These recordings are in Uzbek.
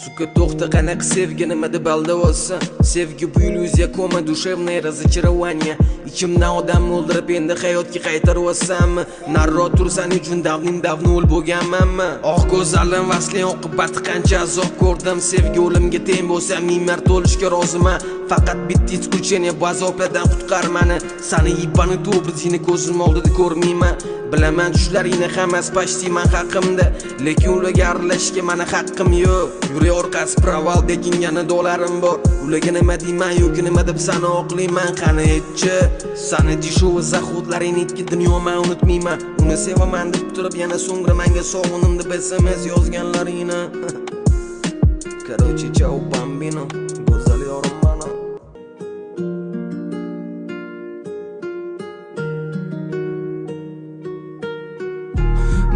Suka to'xta, qanaqa sevgi nima deb aldavossa. Sevgi bu illyuziya, koma душевное разочарование. Ichimdan odamni o'ldirib endi hayotga qaytaryapsanmi? Narro tursan uchun davnim-davni o'l bo'lganmanmi? Oq ko'zlarim vasli oqibati qancha azob ko'rdim. Sevgi o'limga teng bo'lsa, ming marta o'lishga roziman. Faqat bitta iskucheniya bu azoblardan qutqar meni. Seni yibani to'brizini ko'zim oldida ko'rmayman. Bilaman tushlaringni hammasi почти men haqimda, lekin ularga aralashishga meni haqqim yo'q. Yurey orqasi proval degan yana dolarim bor. Ularga nima deyman yoki nima deb seni oqlayman? Qani aytchi, seni dishovi zaxodlaringni ikki dunyo men unutmayman. Uni sevaman deb turib yana so'ngra menga sog'unim deb SMS yozganlaringni. Короче, ciao bambino, go'zal yorim mana.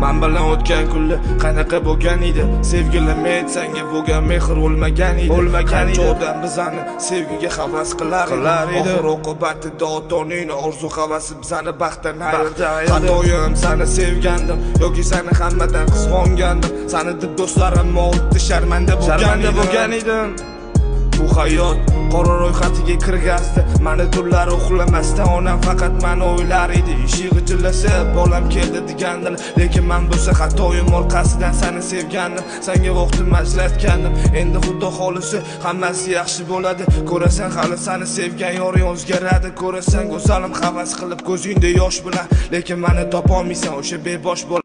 Men bilan o'tgan kunlar qanaqa bo'lgan edi? Sevgilim men senga bo'lgan mehr o'lmagan edi. Qancha odam bizani sevgiga havas qilar edi. Oxir oqibatida ota-onaning orzu havasi bizani baxtdan ayirdi. Xatoyim seni sevgandim yoki seni hammadan qizg'ongandim. Seni deb do'stlarim oldi sharmanda bo'lgan edim. Bu hayot qora ro'yxatiga kirgazdi. Meni tunlari uxlamasdan onam faqat meni o'ylar edi. Eshik g'ijillasa bolam keldi degandim, lekin men bo'lsa xatoyim orqasidan seni sevgandim. Senga vaqtim ajratgandim. Endi xudo xolisi hammasi yaxshi bo'ladi. Ko'rasan hali seni sevgan yoring o'zgaradi. Ko'rasan go'zalim havas qilib ko'zingda yosh bilan, lekin meni topolmaysan o'sha bebosh bola.